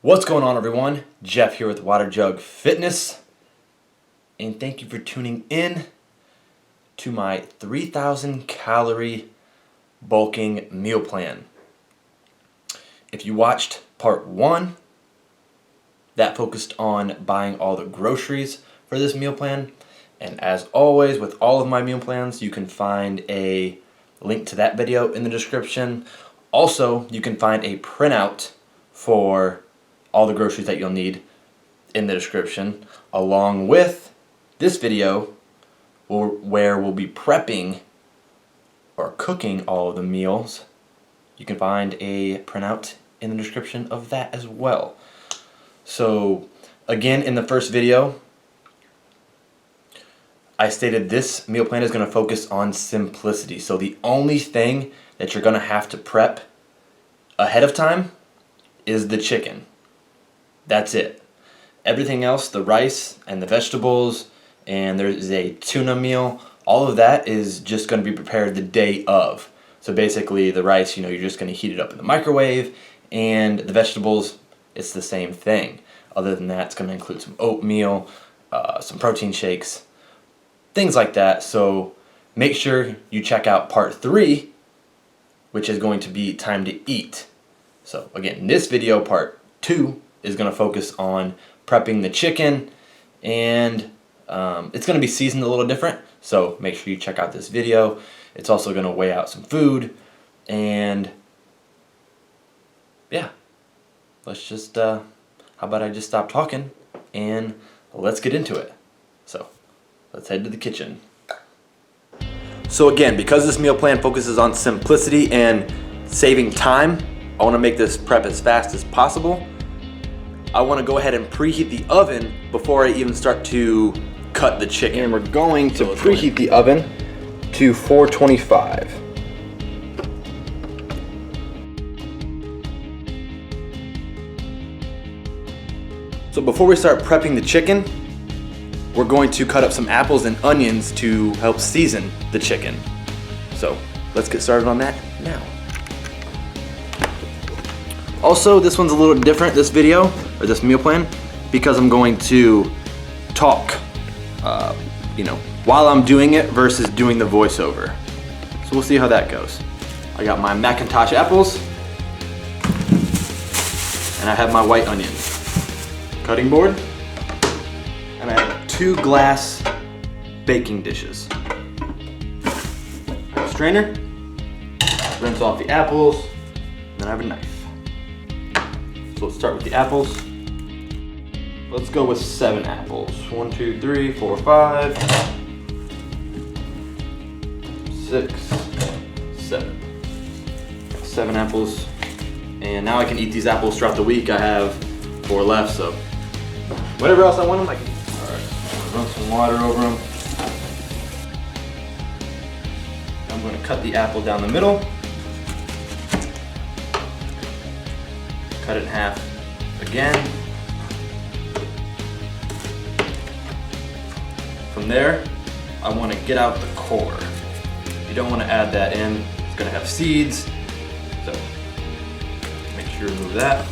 What's going on, everyone? Jeff here with Water Jug Fitness, and thank you for tuning in to my 3,000 calorie bulking meal plan. If you watched part 1, that focused on buying all the groceries for this meal plan, and as always with all of my meal plans, you can find a link to that video in the description. Also, you can find a printout for all the groceries that you'll need in the description, along with this video where we'll be prepping or cooking all of the meals. You can find a printout in the description of that as well. So again, in the first video, I stated this meal plan is going to focus on simplicity. So the only thing that you're going to have to prep ahead of time is the chicken. That's it. Everything else, the rice and the vegetables, and there's a tuna meal, all of that is just going to be prepared the day of. So basically the rice, you're just going to heat it up in the microwave, and the vegetables, it's the same thing. Other than that, it's going to include some oatmeal, some protein shakes, things like that. So make sure you check out part 3, which is going to be time to eat. So again, in this video, part 2 is going to focus on prepping the chicken, and it's going to be seasoned a little different, so make sure you check out this video. It's also going to weigh out some food, and yeah, let's just how about I just stop talking and let's get into it. So let's head to the kitchen. So again, because this meal plan focuses on simplicity and saving time, I want to make this prep as fast as possible. I want to go ahead and preheat the oven before I even start to cut the chicken. And we're going to preheat the oven to 425. So before we start prepping the chicken, we're going to cut up some apples and onions to help season the chicken. So let's get started on that now. Also, this one's a little different, this video, or this meal plan, because I'm going to talk, while I'm doing it versus doing the voiceover. So we'll see how that goes. I got my Macintosh apples, and I have my white onion cutting board, and I have 2 glass baking dishes. I have a strainer, rinse off the apples, and then I have a knife. So let's start with the apples. Let's go with 7 apples. 1, 2, 3, 4, 5, 6, 7. 7 apples. And now I can eat these apples throughout the week. I have 4 left, so whatever else I want them, I can eat. Alright, run some water over them. I'm going to cut the apple down the middle. Cut it in half again. From there, I want to get out the core. You don't want to add that in. It's going to have seeds, so make sure you remove that.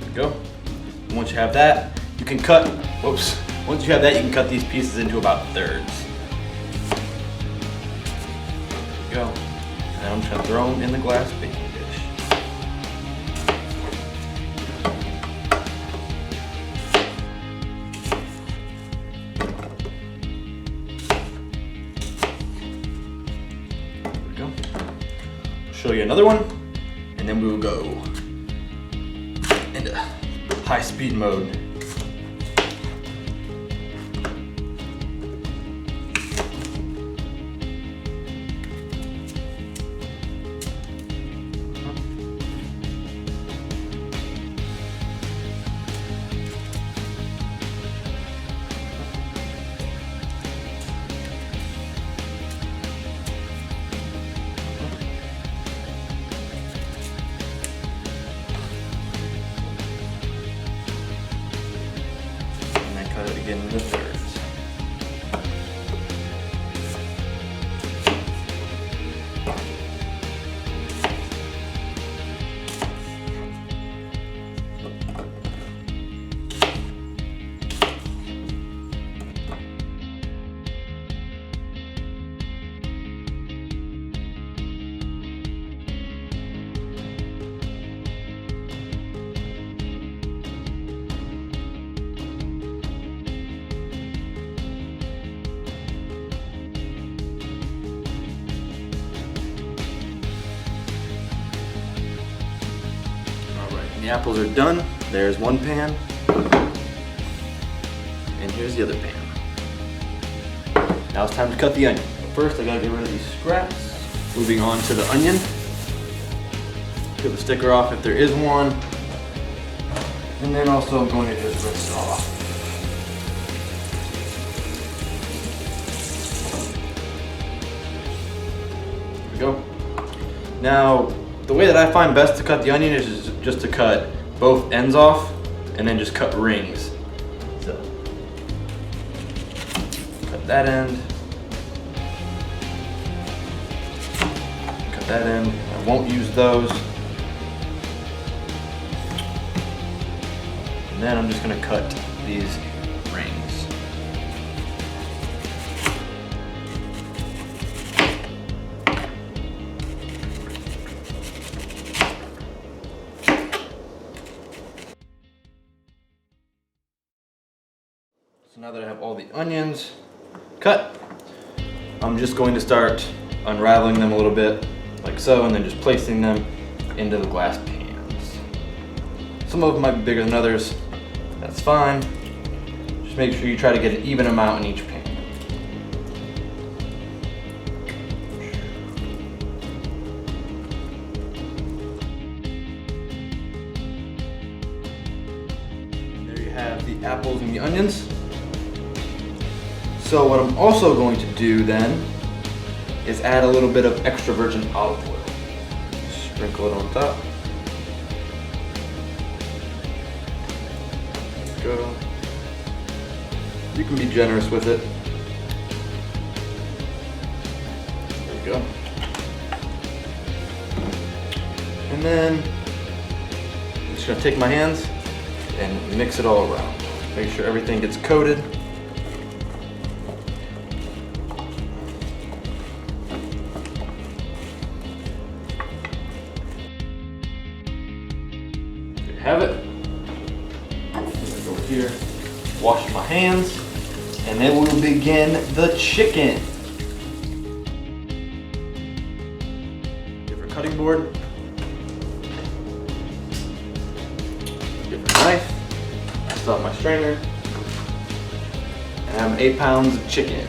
There we go. And once you have that, you can cut, once you have that, you can cut these pieces into about thirds. There we go. And I'm just going to throw them in the glass baking dish. There we go. I'll show you another one, and then we will go into high speed mode. cut it again into thirds. the apples are done, there's one pan, and here's the other pan. Now it's time to cut the onion. But first I gotta get rid of these scraps. Moving on to the onion. Peel the sticker off if there is one. And then also I'm going to just rinse it all off. There we go. Now, the way that I find best to cut the onion is just to cut both ends off and then just cut rings. So, cut that end. Cut that end. I won't use those. And then I'm just going to cut these rings. So now that I have all the onions cut, I'm just going to start unraveling them a little bit, like so, and then just placing them into the glass pans. Some of them might be bigger than others. That's fine. Just make sure you try to get an even amount in each pan. And there you have the apples and the onions. So what I'm also going to do then is add a little bit of extra virgin olive oil. Sprinkle it on top. Go. You can be generous with it. There we go. And then I'm just gonna take my hands and mix it all around. Make sure everything gets coated. There you have it. Here, wash my hands, and then we'll begin the chicken. Different cutting board, different knife. I still have my strainer, and I have 8 pounds of chicken.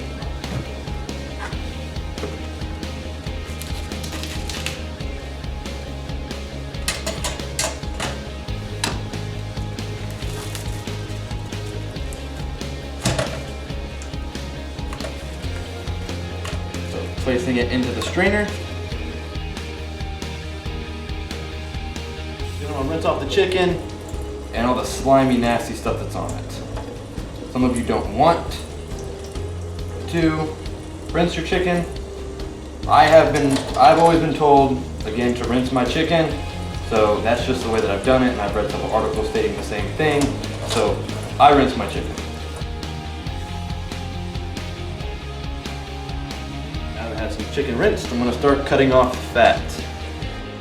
Placing it into the strainer. Then I'll rinse off the chicken and all the slimy, nasty stuff that's on it. Some of you don't want to rinse your chicken. I've always been told, again, to rinse my chicken. So that's just the way that I've done it, and I've read several articles stating the same thing. So I rinse my chicken. Some chicken rinsed, I'm going to start cutting off fat.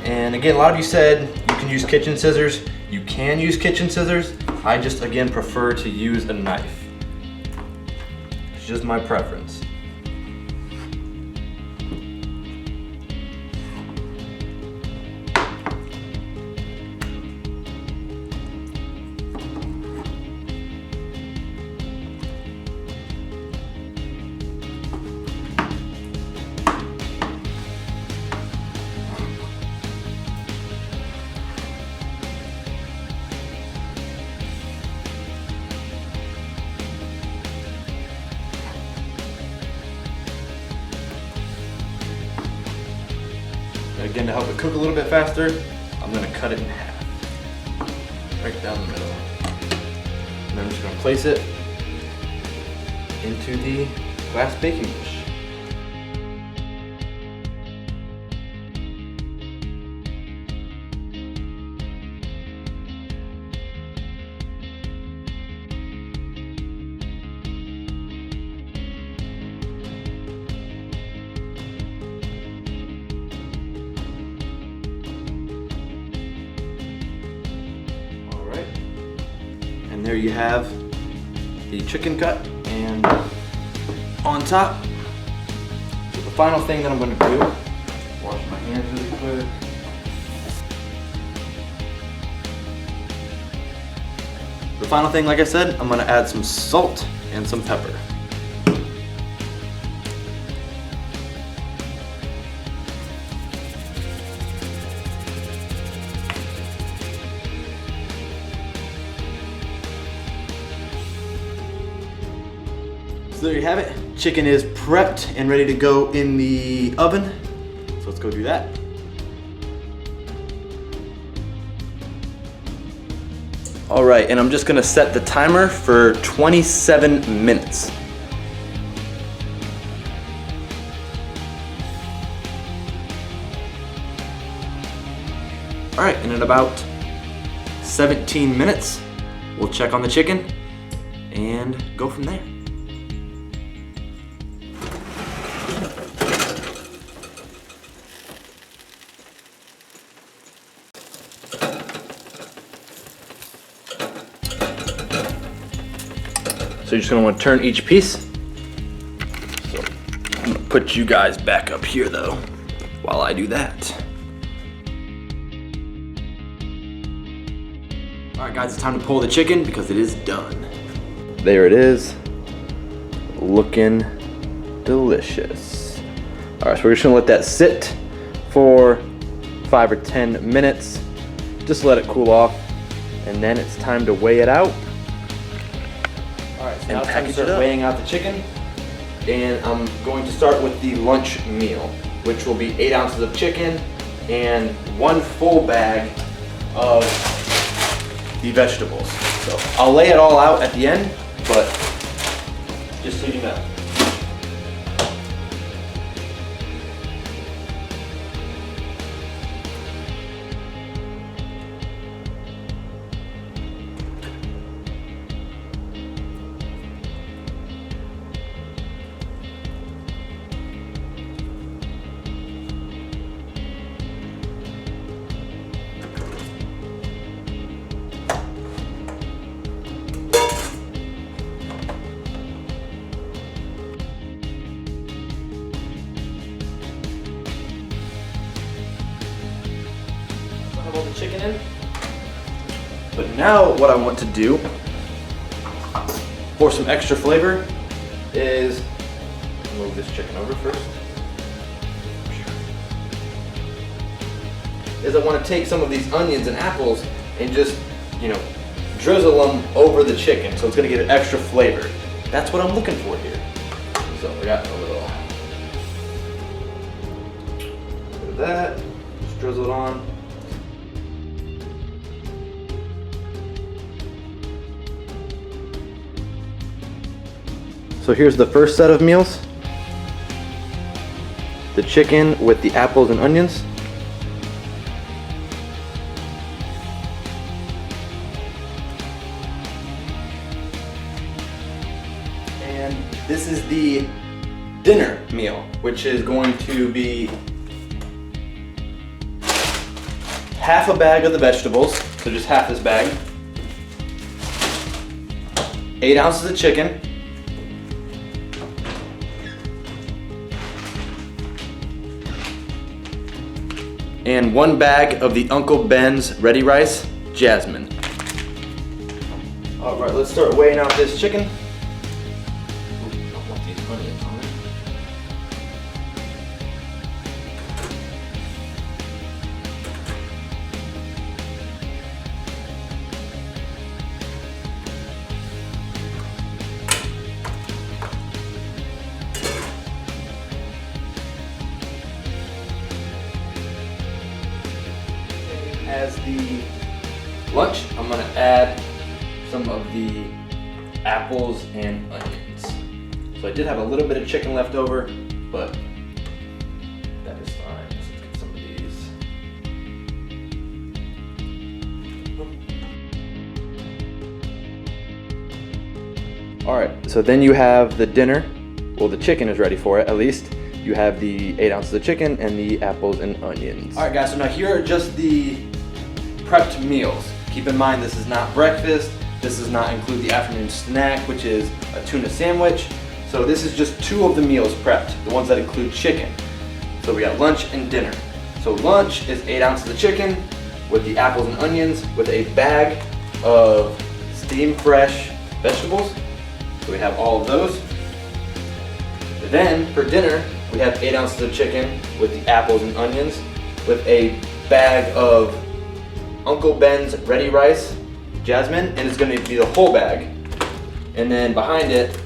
And again, a lot of you said you can use kitchen scissors. You can use kitchen scissors. I just, again, prefer to use a knife. It's just my preference. Again, to help it cook a little bit faster, I'm going to cut it in half, right down the middle. And then I'm just going to place it into the glass baking dish. And there you have the chicken cut, and on top, so the final thing that I'm going to do, wash my hands really quick. final thing, like I said, I'm gonna add some salt and some pepper. So there you have it. Chicken is prepped and ready to go in the oven. So let's go do that. All right, and I'm just gonna set the timer for 27 minutes. All right, and in about 17 minutes, we'll check on the chicken and go from there. So you're just gonna want to turn each piece. So I'm gonna put you guys back up here though, while I do that. All right guys, it's time to pull the chicken because it is done. There it is, looking delicious. All right, so we're just gonna let that sit for 5 or 10 minutes. Just let it cool off, and then it's time to weigh it out. Alright, so now it's time to start weighing out the chicken. And I'm going to start with the lunch meal, which will be 8 ounces of chicken and 1 full bag of the vegetables. So I'll lay it all out at the end, but just so you know. All the chicken in. But now what I want to do for some extra flavor is move this chicken over first. Is I want to take some of these onions and apples and just, drizzle them over the chicken, so it's going to get an extra flavor. That's what I'm looking for here. So we got a little bit of that. Just drizzle it on. So here's the first set of meals. The chicken with the apples and onions. And this is the dinner meal, which is going to be half a bag of the vegetables, so just half this bag. 8 ounces of chicken. And 1 bag of the Uncle Ben's Ready Rice Jasmine. All right, let's start weighing out this chicken. Ooh, I want these onions on it. As the lunch, I'm gonna add some of the apples and onions. So I did have a little bit of chicken left over, but that is fine. So let's get some of these. All right, so then you have the dinner. Well, the chicken is ready for it, at least. You have the 8 ounces of chicken and the apples and onions. All right, guys, so now here are just the prepped meals. Keep in mind, this is not breakfast. This does not include the afternoon snack, which is a tuna sandwich. So this is just 2 of the meals prepped, the ones that include chicken. So we got lunch and dinner. So lunch is 8 ounces of chicken with the apples and onions with a bag of steam fresh vegetables. So we have all of those. Then for dinner, we have 8 ounces of chicken with the apples and onions, with a bag of Uncle Ben's ready rice, jasmine, and it's going to be the whole bag. And then behind it,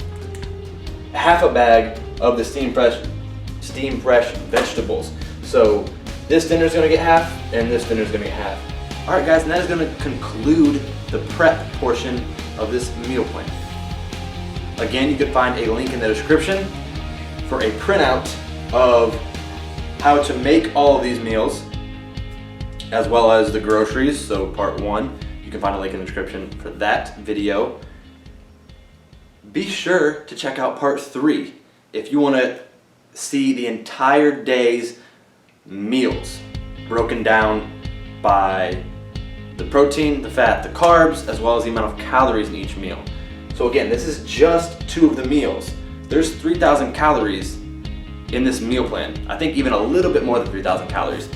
half a bag of the steam fresh vegetables. So this dinner is going to get half, and this dinner is going to get half. All right, guys, and that is going to conclude the prep portion of this meal plan. Again, you can find a link in the description for a printout of how to make all of these meals, as well as the groceries. So part 1, you can find a link in the description for that video. Be sure to check out part 3 if you want to see the entire day's meals broken down by the protein, the fat, the carbs, as well as the amount of calories in each meal. So again, this is just 2 of the meals. There's 3,000 calories in this meal plan. I think even a little bit more than 3,000 calories.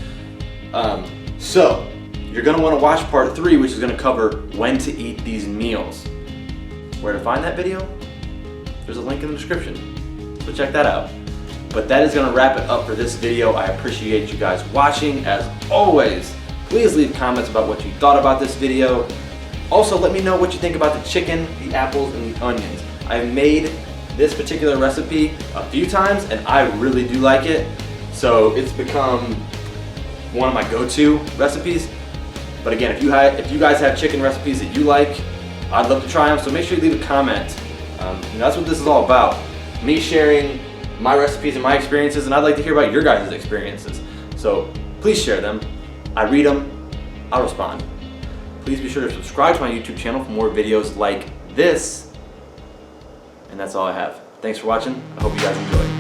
So you're gonna wanna watch part 3, which is gonna cover when to eat these meals. Where to find that video? There's a link in the description, so check that out. But that is gonna wrap it up for this video. I appreciate you guys watching. As always, please leave comments about what you thought about this video. Also, let me know what you think about the chicken, the apples, and the onions. I've made this particular recipe a few times, and I really do like it. So it's become one of my go-to recipes. But again, if you guys have chicken recipes that you like, I'd love to try them. So make sure you leave a comment. That's what this is all about. Me sharing my recipes and my experiences, and I'd like to hear about your guys' experiences. So please share them. I read them. I'll respond. Please be sure to subscribe to my YouTube channel for more videos like this. And that's all I have. Thanks for watching. I hope you guys enjoy.